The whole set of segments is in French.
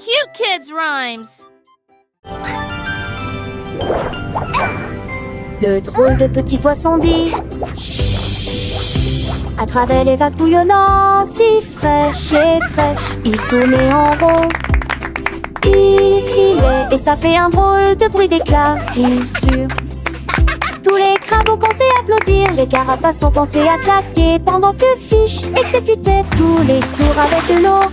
cute kids' rhymes. Le drôle de petit poisson dit à travers les vagues bouillonnantes, si fraîches et fraîches, il tournait en rond. Il filait et ça fait un drôle de bruit d'éclat, bien sûr. Tous les crabes ont pensé applaudir, les carapaces ont pensé à claquer, pendant que Fish exécutait tous les tours avec de l'eau.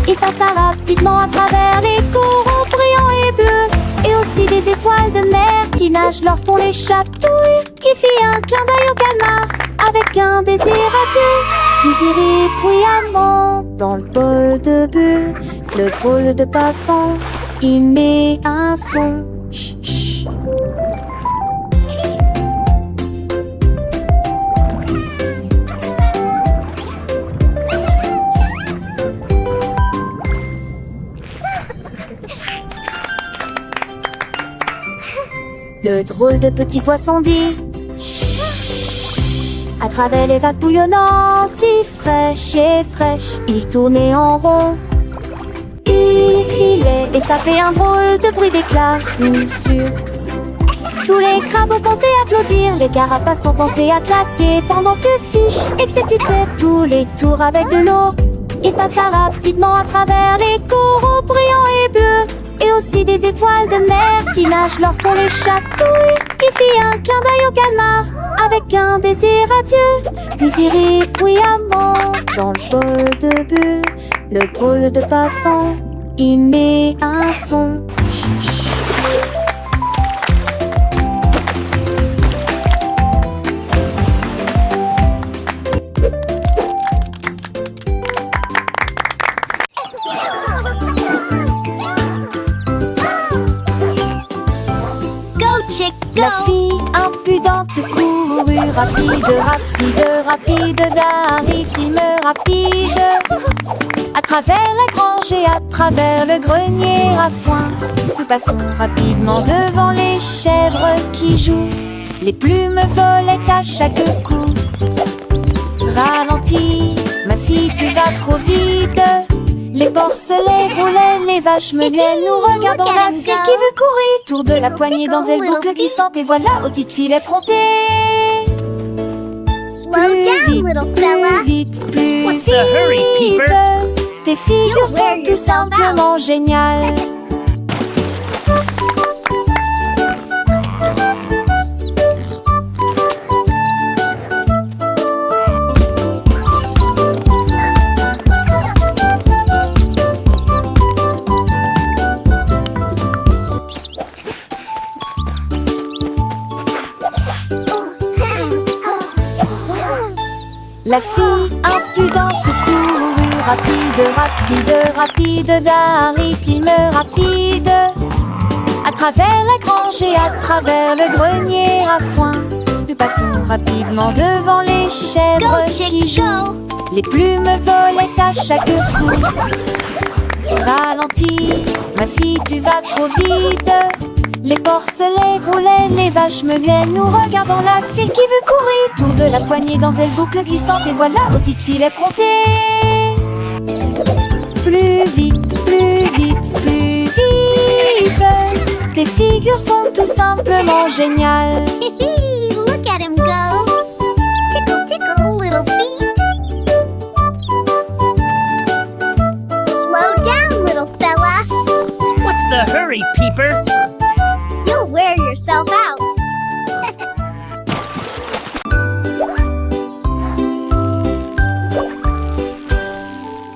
Il passa rapidement à travers les coraux brillants et bleus, et aussi des étoiles de mer qui nagent lorsqu'on les chatouille. Il fit un clin d'œil au calmar avec un désir adieu, puis il rit bruyamment dans le bol de bulles. Le drôle de passant, il met un son. Chut, chut. Le drôle de petit poisson dit à travers les vagues bouillonnantes, si fraîches et fraîches, il tournait en rond. Il filait et ça fait un drôle de bruit d'éclat, bien sûr. Tous les crabes ont pensé applaudir, les carapaces ont pensé à claquer, pendant que Fish exécutait tous les tours avec de l'eau. Il passa rapidement à travers les coraux brillants et bleus, et aussi des étoiles de mer qui nagent lorsqu'on les chatouille. Il fit un clin d'œil au calmar avec un désir adieu, puis il rit bruyamment dans le bol de bulles. Le drôle de passant, il met un son. La fille impudente courut rapide, rapide, rapide, d'un rythme rapide, à travers la grange et à travers le grenier à foin. Nous passons rapidement devant les chèvres qui jouent, les plumes volaient à chaque coup. Ralentis, ma fille, tu vas trop vite. Les porcelets roulaient, les vaches meuglaient. Nous regardons la fille qui veut courir, tour de la poignée dans elle boucle glissante, et voilà, aux petites filles effrontées. Slow down, little fella. Plus vite, plus What's vite. the hurry, Peeper? Tes figures sont tout simplement géniales. La fille impudente courut rapide, rapide, rapide, d'un rythme rapide, à travers la grange et à travers le grenier à foin. Nous passons rapidement devant les chèvres qui jouent, les plumes volaient à chaque coup. Ralentis, ma fille, tu vas trop vite. Les porcelets roulaient, les vaches meuglaient. Nous regardons la fille qui veut courir, tour de la poignée dans elle boucle glissante, et voilà, aux petites filles effrontées. Plus vite, plus vite, plus vite. Tes figures sont tout simplement géniales. Look at him go. Tickle, tickle, little feet. Slow down, little fella. What's the hurry, Peeper? You'll wear yourself out.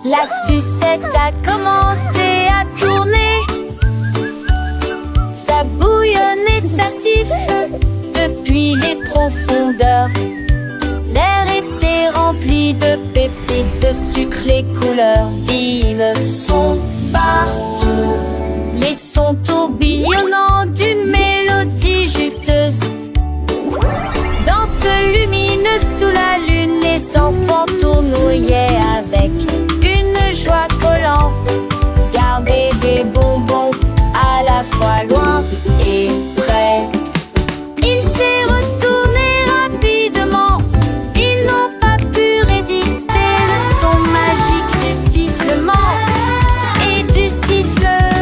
La sucette a commencé à tourner, ça bouillonne et ça siffle depuis les profondeurs. L'air était rempli de pépites, de sucre, les couleurs vives sont partout. Les sons tourbillonnants d'une mélodie juteuse. Danse lumineuse sous la lune, les enfants tournouillaient avec une joie collante. Garder des bonbons à la fois loin et près. Il s'est retourné rapidement, ils n'ont pas pu résister. Le son magique du sifflement et du siffleur.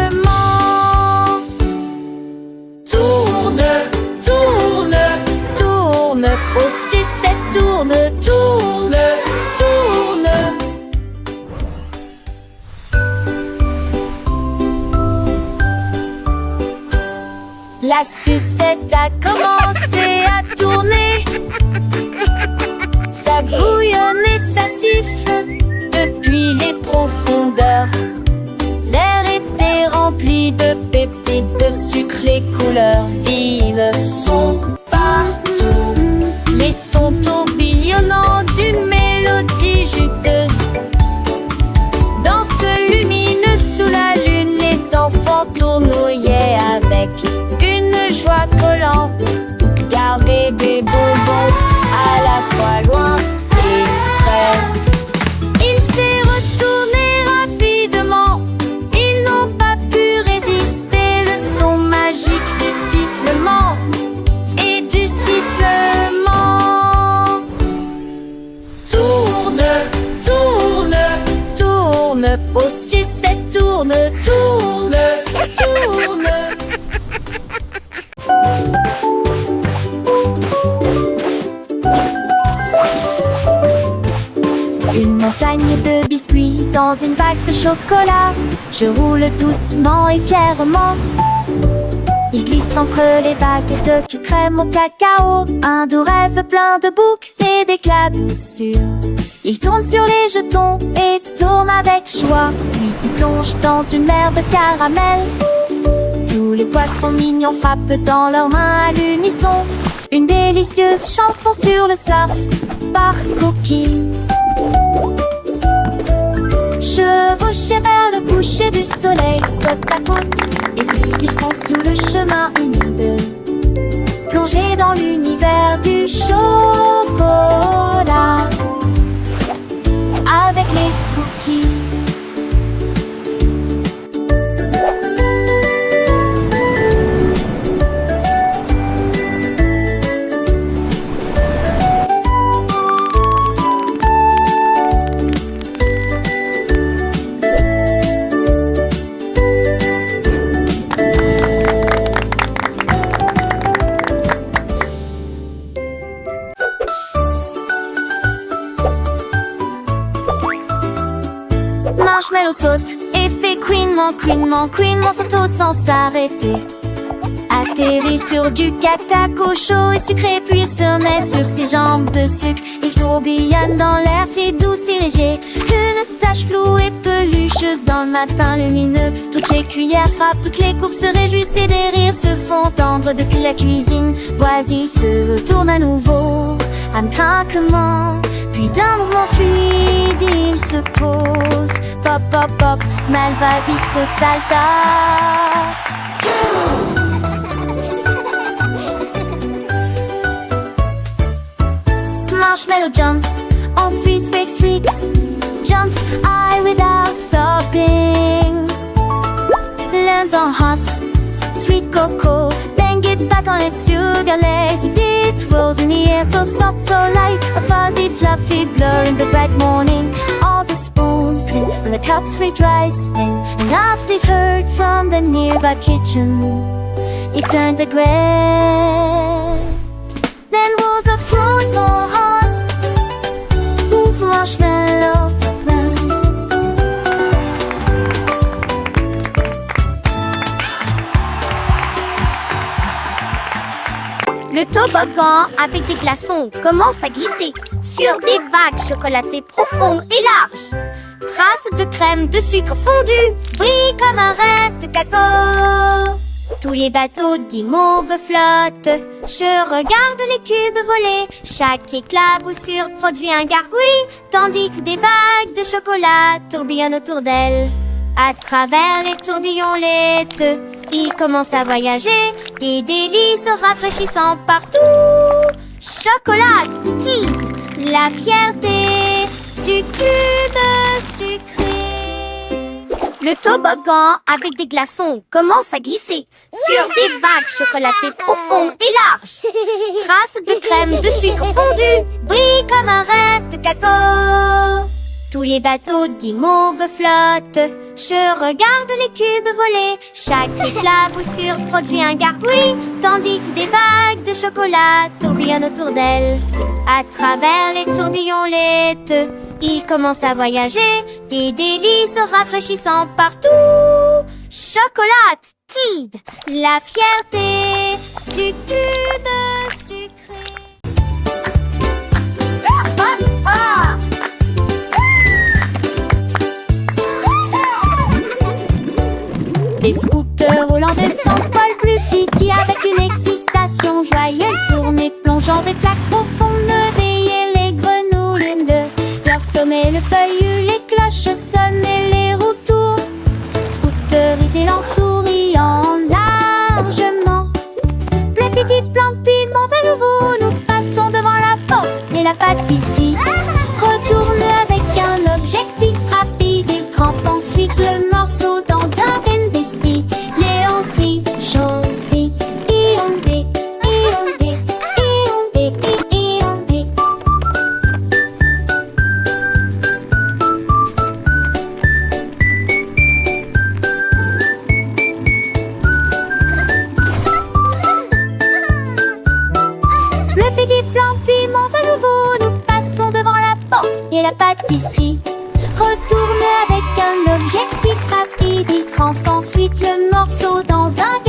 La sucette a commencé à tourner. Ça bouillonne et ça siffle depuis les profondeurs. L'air était rempli de pépites de sucre, les couleurs vives sont partout. Les sons tourbillonnants d'une mélodie juteuse. Danse lumineuse sous la lune, les enfants tournoyaient avec une joie collante. Garder des bonbons à la fois loin et près. Il s'est retourné rapidement. Ils n'ont pas pu résister. Le son magique du sifflement et du sifflement. Tourne, tourne, tourne, oh sucette, tourne, tourne, tourne. Une montagne de biscuits dans une vague de chocolat. Je roule doucement et fièrement. Il glisse entre les vagues de crème au cacao. Un doux rêve plein de boucles et d'éclaboussures. Il tourne sur les jetons et tourne avec joie. Puis il plonge dans une mer de caramel. Tous les poissons mignons frappent dans leurs mains à l'unisson. Une délicieuse chanson sur le surf par Cookie. Chevauchés vers le coucher du soleil, côte à côte, et puis ils foncent sous le chemin humide, plongés dans l'univers du chocolat, avec les cookies. Marshmallow saute et fait couinement, couinement, couinement, son saute sans s'arrêter. Atterrit sur du cactaco chaud et sucré, puis il se met sur ses jambes de sucre. Il tourbillonne dans l'air si doux, si léger. Une tache floue et pelucheuse dans le matin lumineux. Toutes les cuillères frappent, toutes les coupes se réjouissent et des rires se font entendre depuis la cuisine. Voici se retourne à nouveau, un craquement. Puis d'un mouvement fluide, il se pose. Pop, pop, pop, malvavisco salta. Marshmallow jumps on squeeze, fix, fix. Jumps high without stopping. Lands on hot, sweet cocoa. Then get back on its sugar legs. It rolls in the air, so soft, so light. A fuzzy, fluffy blur in the bright morning. All the spoons when the cups reach rice. And after they've heard from the nearby kitchen, it turned to gray. Then was a fruit more hot. Ooh, marshmallow. Le toboggan avec des glaçons commence à glisser sur des vagues chocolatées profondes et larges. Traces de crème de sucre fondu brillent comme un rêve de cacao. Tous les bateaux de guimauve flottent. Je regarde les cubes voler. Chaque éclaboussure produit un gargouille, tandis que des vagues de chocolat tourbillonnent autour d'elle. À travers les tourbillons laiteux, ils commencent à voyager. Des délices rafraîchissants partout. Chocolatine, la fierté du cube sucré. Le toboggan avec des glaçons commence à glisser sur des vagues chocolatées profondes et larges. Traces de crème de sucre fondu brillent comme un rêve de cacao. Tous les bateaux de guimauve flottent. Je regarde les cubes voler. Chaque éclaboussure produit un gargouille, tandis que des vagues de chocolat tourbillonnent autour d'elle. À travers les tourbillons laiteux, ils commencent à voyager. Des délices rafraîchissants partout. Chocolat, Clémentide, la fierté du cube sucré. Les scooters hollandais s'envolent plus vite avec une excitation joyeuse. Tournée plongeant des flaques profondes, veiller les grenouilles de leur sommet. Le feuillu, les cloches sonnent et les roues tournent. Scooter étalant, souriant largement. Le petit plan de piment à nouveau, nous passons devant la porte et la pâtisserie retourne avec un objectif rapide et crampe ensuite le morceau dans un bin bestie. Léon si, chaussy, iondé, iondé, iondé, iondé. Le petit plan piment à nouveau, nous passons devant la porte et la pâtisserie retourne avec un objectif rapide. Il crampe ensuite le morceau dans un